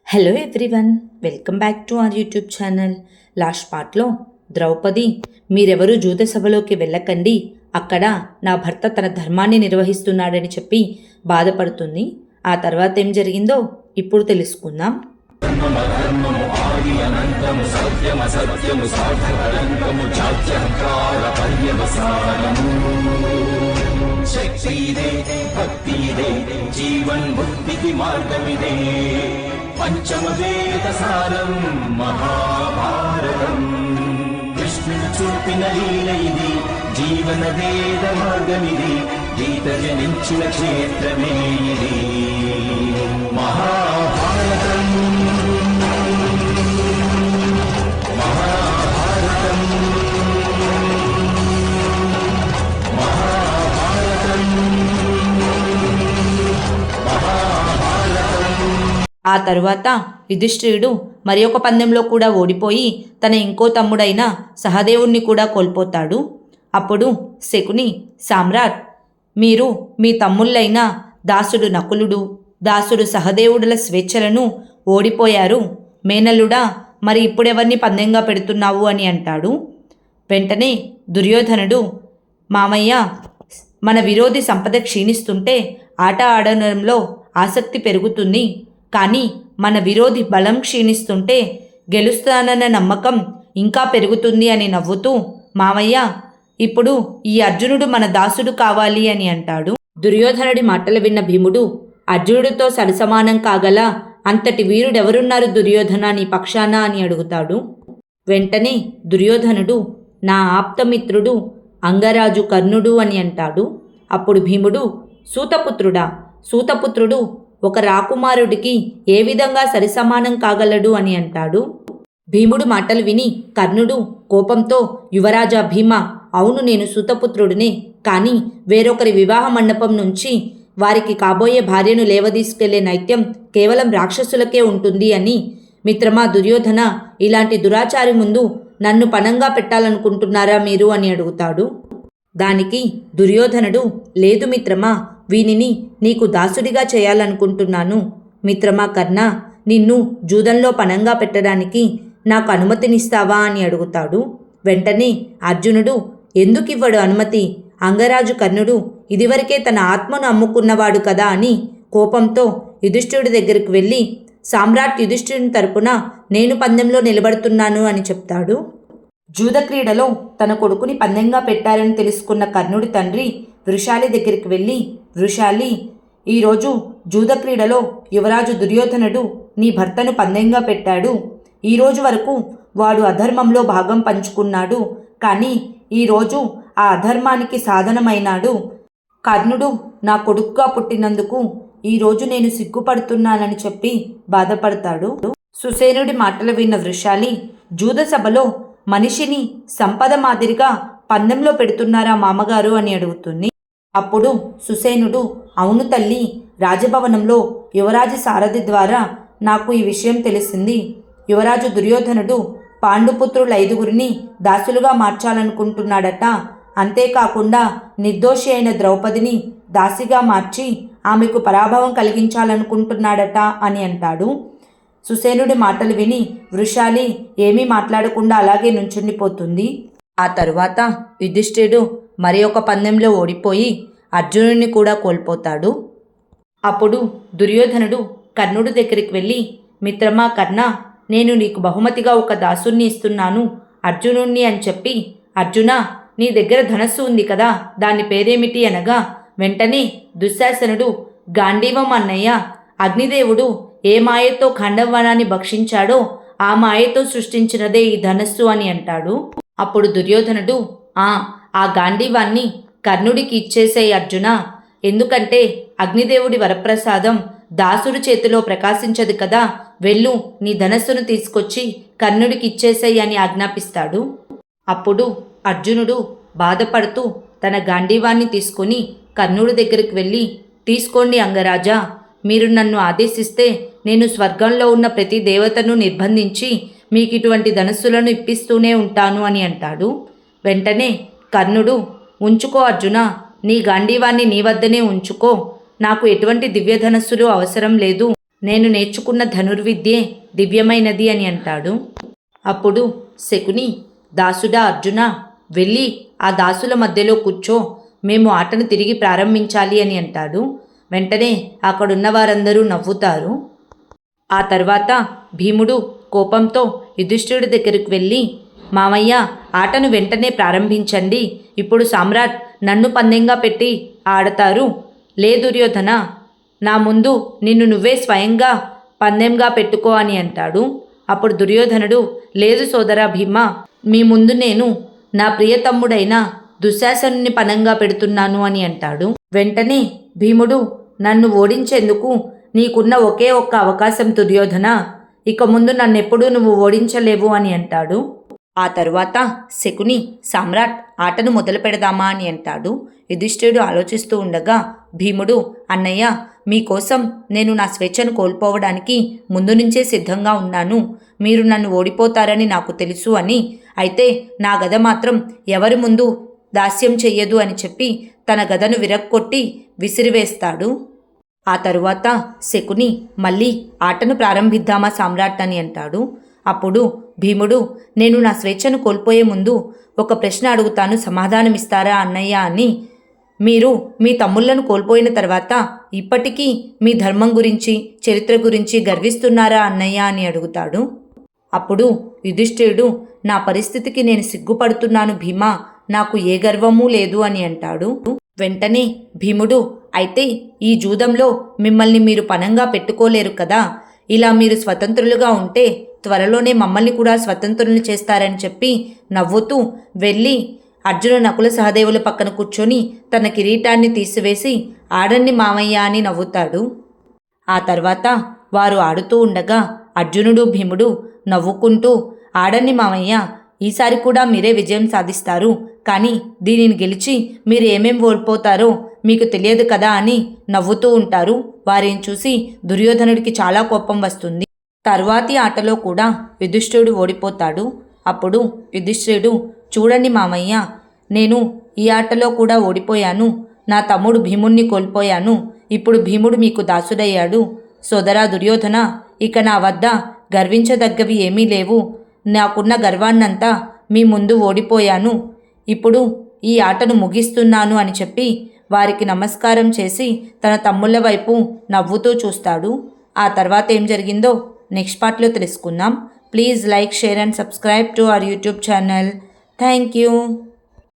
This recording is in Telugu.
Hello everyone, welcome back to our YouTube channel. Last పార్ట్లో ద్రౌపది మీరెవరూ జూద సభలోకి వెళ్ళకండి, అక్కడ నా భర్త తన ధర్మాన్ని నిర్వహిస్తున్నాడని చెప్పి బాధపడుతుంది. ఆ తర్వాత ఏం జరిగిందో ఇప్పుడు తెలుసుకుందాం. శక్తిదే భక్తిదే జీవన్ముక్తికి మార్గమిదే పంచమవేద సారం మహాభారతం. కృష్ణుడు చూపిన లీల ఇది, జీవన వేద మార్గమిది, గీత జనించిన క్షేత్రమే ఇది మహాభారతం. మహాభారతం మహాభారతం మహాభారతం. ఆ తరువాత యుధిష్ఠిరుడు మరి ఒక పందెంలో కూడా ఓడిపోయి తన ఇంకో తమ్ముడైన సహదేవుణ్ణి కూడా కోల్పోతాడు. అప్పుడు శకుని, సామ్రాట్, మీరు మీ తమ్ముళ్ళైన దాసుడు నకులుడు, దాసుడు సహదేవుడుల స్వేచ్ఛలను ఓడిపోయారు. మేనల్లుడా, మరి ఇప్పుడెవరిని పందెంగా పెడుతున్నావు అని అంటాడు. వెంటనే దుర్యోధనుడు, మామయ్య, మన విరోధి సంపద క్షీణిస్తుంటే ఆట ఆడడంలో ఆసక్తి పెరుగుతుంది, కానీ మన విరోధి బలం క్షీణిస్తుంటే గెలుస్తానన్న నమ్మకం ఇంకా పెరుగుతుంది అని నవ్వుతూ, మామయ్య, ఇప్పుడు ఈ అర్జునుడు మన దాసుడు కావాలి అని అంటాడు. దుర్యోధనుడి మాటలు విన్న భీముడు, అర్జునుడితో సరిసమానం కాగల అంతటి వీరుడెవరున్నారు దుర్యోధన నీ పక్షాన అని అడుగుతాడు. వెంటనే దుర్యోధనుడు, నా ఆప్తమిత్రుడు అంగరాజు కర్ణుడు అని అంటాడు. అప్పుడు భీముడు, సూతపుత్రుడా, సూతపుత్రుడు ఒక రాకుమారుడికి ఏ విధంగా సరిసమానం కాగలడు అని అంటాడు. భీముడు మాటలు విని కర్ణుడు కోపంతో, యువరాజా భీమ, అవును, నేను సూతపుత్రుడినే, కానీ వేరొకరి వివాహ మండపం నుంచి వారికి కాబోయే భార్యను లేవదీసుకెళ్లే నైత్యం కేవలం రాక్షసులకే ఉంటుంది అని. మిత్రమా దుర్యోధన, ఇలాంటి దురాచారి ముందు నన్ను పణంగా పెట్టాలనుకుంటున్నారా మీరు అని అడుగుతాడు. దానికి దుర్యోధనుడు, లేదు మిత్రమా, వీనిని నీకు దాసుడిగా చేయాలనుకుంటున్నాను. మిత్రమా కర్ణ, నిన్ను జూదంలో పణంగా పెట్టడానికి నాకు అనుమతినిస్తావా అని అడుగుతాడు. వెంటనే అర్జునుడు, ఎందుకివ్వడు అనుమతి? అంగరాజు కర్ణుడు ఇదివరకే తన ఆత్మను అమ్ముకున్నవాడు కదా అని కోపంతో యుధిష్ఠిరుడి దగ్గరికి వెళ్ళి, సామ్రాట్ యుధిష్ఠిరుని తరపున నేను పందెంలో నిలబడుతున్నాను అని చెప్తాడు. జూదక్రీడలో తన కొడుకుని పందెంగా పెట్టారని తెలుసుకున్న కర్ణుడి తండ్రి వృషాలి దగ్గరికి వెళ్ళి, వృషాలి, ఈరోజు జూదక్రీడలో యువరాజు దుర్యోధనుడు నీ భర్తను పందెంగా పెట్టాడు. ఈరోజు వరకు వాడు అధర్మంలో భాగం పంచుకున్నాడు, కానీ ఈరోజు ఆ అధర్మానికి సాధనమైనాడు. కర్ణుడు నా కొడుకుగా పుట్టినందుకు ఈరోజు నేను సిగ్గుపడుతున్నానని చెప్పి బాధపడతాడు. సుసేనుడి మాటలు విన్న వృషాలి, జూద సభలో మనిషిని సంపద మాదిరిగా పందెంలో పెడుతున్నారా మామగారు అని అడుగుతుంది. అప్పుడు సుసేనుడు, అవును తల్లి, రాజభవనంలో యువరాజు సారథి ద్వారా నాకు ఈ విషయం తెలిసింది. యువరాజు దుర్యోధనుడు పాండుపుత్రుల 5గురిని దాసులుగా మార్చాలనుకుంటున్నాడట. అంతేకాకుండా నిర్దోషి అయిన ద్రౌపదిని దాసిగా మార్చి ఆమెకు పరాభవం కలిగించాలనుకుంటున్నాడట అని అంటాడు. సుసేనుడి మాటలు విని వృషాలి ఏమీ మాట్లాడకుండా అలాగే నుంచుండిపోతుంది. ఆ తరువాత యుధిష్ఠిరుడు మరి ఒక పందెంలో ఓడిపోయి అర్జునుడిని కూడా కోల్పోతాడు. అప్పుడు దుర్యోధనుడు కర్ణుడి దగ్గరికి వెళ్ళి, మిత్రమా కర్ణ, నేను నీకు బహుమతిగా ఒక దాసుణ్ణి ఇస్తున్నాను, అర్జునుణ్ణి అని చెప్పి, అర్జున, నీ దగ్గర ధనస్సు ఉంది కదా, దాని పేరేమిటి అనగా, వెంటనే దుశ్శాసనుడు, గాంధీవం అన్నయ్య, అగ్నిదేవుడు ఏ మాయతో ఖండవనాన్ని భక్షించాడో ఆ మాయతో సృష్టించినదే ఈ ధనస్సు అని అంటాడు. అప్పుడు దుర్యోధనుడు, ఆ గాంధీవాన్ని కర్ణుడికి ఇచ్చేసేయి అర్జున, ఎందుకంటే అగ్నిదేవుడి వరప్రసాదం దాసుడి చేతిలో ప్రకాశించదు కదా, వెళ్ళు, నీ ధనస్సును తీసుకొచ్చి కర్ణుడికి ఇచ్చేసేయి అని ఆజ్ఞాపిస్తాడు. అప్పుడు అర్జునుడు బాధపడుతూ తన గాంధీవాన్ని తీసుకొని కర్ణుడి దగ్గరికి వెళ్ళి, తీసుకోండి అంగరాజా, మీరు నన్ను ఆదేశిస్తే నేను స్వర్గంలో ఉన్న ప్రతి దేవతను నిర్బంధించి మీకు ఇటువంటి ధనస్సులను ఇప్పిస్తూనే ఉంటాను అని అంటాడు. వెంటనే కర్ణుడు, ఉంచుకో అర్జున, నీ గాంధీవాన్ని నీ వద్దనే ఉంచుకో, నాకు ఎటువంటి దివ్యధనస్సులు అవసరం లేదు, నేను నేర్చుకున్న ధనుర్విద్యే దివ్యమైనది అని అంటాడు. అప్పుడు శకుని, దాసుడా అర్జున, వెళ్ళి ఆ దాసుల మధ్యలో కూర్చో, మేము ఆటను తిరిగి ప్రారంభించాలి అని అంటాడు. వెంటనే అక్కడున్న వారందరూ నవ్వుతారు. ఆ తర్వాత భీముడు కోపంతో యుధిష్ఠిరుడి దగ్గరికి వెళ్ళి, మామయ్య, ఆటను వెంటనే ప్రారంభించండి, ఇప్పుడు సామ్రాట్ నన్ను పందెంగా పెట్టి ఆడతారు. లే దుర్యోధన, నా ముందు నిన్ను నువ్వే స్వయంగా పందెంగా పెట్టుకో అని అంటాడు. అప్పుడు దుర్యోధనుడు, లేదు సోదరా భీమా, మీ ముందు నేను నా ప్రియతమ్ముడైన దుశ్శాసనుని పనంగా పెడుతున్నాను అని అంటాడు. వెంటనే భీముడు, నన్ను ఓడించేందుకు నీకున్న ఒకే ఒక్క అవకాశం దుర్యోధన, ఇక ముందు నన్నెప్పుడూ నువ్వు ఓడించలేవు అని అంటాడు. ఆ తరువాత శకుని, సామ్రాట్ ఆటను మొదలు పెడదామా అని అంటాడు. యుధిష్ఠిరుడు ఆలోచిస్తూ ఉండగా భీముడు, అన్నయ్య, మీకోసం నేను నా స్వేచ్ఛను కోల్పోవడానికి ముందు నుంచే సిద్ధంగా ఉన్నాను. మీరు నన్ను ఓడిపోతారని నాకు తెలుసు అని, అయితే నా గద మాత్రం ఎవరి ముందు దాస్యం చెయ్యదు అని చెప్పి తన గదను విరక్కొట్టి విసిరివేస్తాడు. ఆ తరువాత శకుని, మళ్ళీ ఆటను ప్రారంభిద్దామా సామ్రాట్ అని అంటాడు. అప్పుడు భీముడు, నేను నా స్వేచ్ఛను కోల్పోయే ముందు ఒక ప్రశ్న అడుగుతాను, సమాధానమిస్తారా అన్నయ్య అని. మీరు మీ తమ్ముళ్లను కోల్పోయిన తర్వాత ఇప్పటికీ మీ ధర్మం గురించి, చరిత్ర గురించి గర్విస్తున్నారా అన్నయ్య అని అడుగుతాడు. అప్పుడు యుధిష్ఠిరుడు, నా పరిస్థితికి నేను సిగ్గుపడుతున్నాను భీమా, నాకు ఏ గర్వమూ లేదు అని అంటాడు. వెంటనే భీముడు, అయితే ఈ జూదంలో మిమ్మల్ని మీరు పనంగా పెట్టుకోలేరు కదా, ఇలా మీరు స్వతంత్రులుగా ఉంటే త్వరలోనే మమ్మల్ని కూడా స్వతంత్రులను చేస్తారని చెప్పి నవ్వుతూ వెళ్ళి అర్జున, నకుల, సహదేవుల పక్కన కూర్చొని తన కిరీటాన్ని తీసివేసి, ఆడండి మామయ్య అని నవ్వుతాడు. ఆ తర్వాత వారు ఆడుతూ ఉండగా అర్జునుడు, భీముడు నవ్వుకుంటూ, ఆడండి మామయ్య, ఈసారి కూడా మీరే విజయం సాధిస్తారు, కానీ దీనిని గెలిచి మీరు ఏమేం ఓడిపోతారో మీకు తెలియదు కదా అని నవ్వుతూ ఉంటారు. వారిని చూసి దుర్యోధనుడికి చాలా కోపం వస్తుంది. తర్వాతి ఆటలో కూడా యుధిష్ఠిరుడు ఓడిపోతాడు. అప్పుడు యుధిష్ఠిరుడు, చూడండి మామయ్య, నేను ఈ ఆటలో కూడా ఓడిపోయాను, నా తమ్ముడు భీముణ్ణి కోల్పోయాను, ఇప్పుడు భీముడు మీకు దాసుడయ్యాడు. సోదరా దుర్యోధన, ఇక నా వద్ద గర్వించదగ్గవి ఏమీ లేవు, నాకున్న గర్వాన్నంతా మీ ముందు ఓడిపోయాను, ఇప్పుడు ఈ ఆటను ముగిస్తున్నాను అని చెప్పి వారికి నమస్కారం చేసి తన తమ్ముళ్ళ వైపు నవ్వుతూ చూస్తాడు. ఆ తర్వాత ఏం జరిగిందో నెక్స్ట్ పార్ట్లో తెలుసుకుందాం. Please like, share and subscribe to our YouTube channel. Thank you.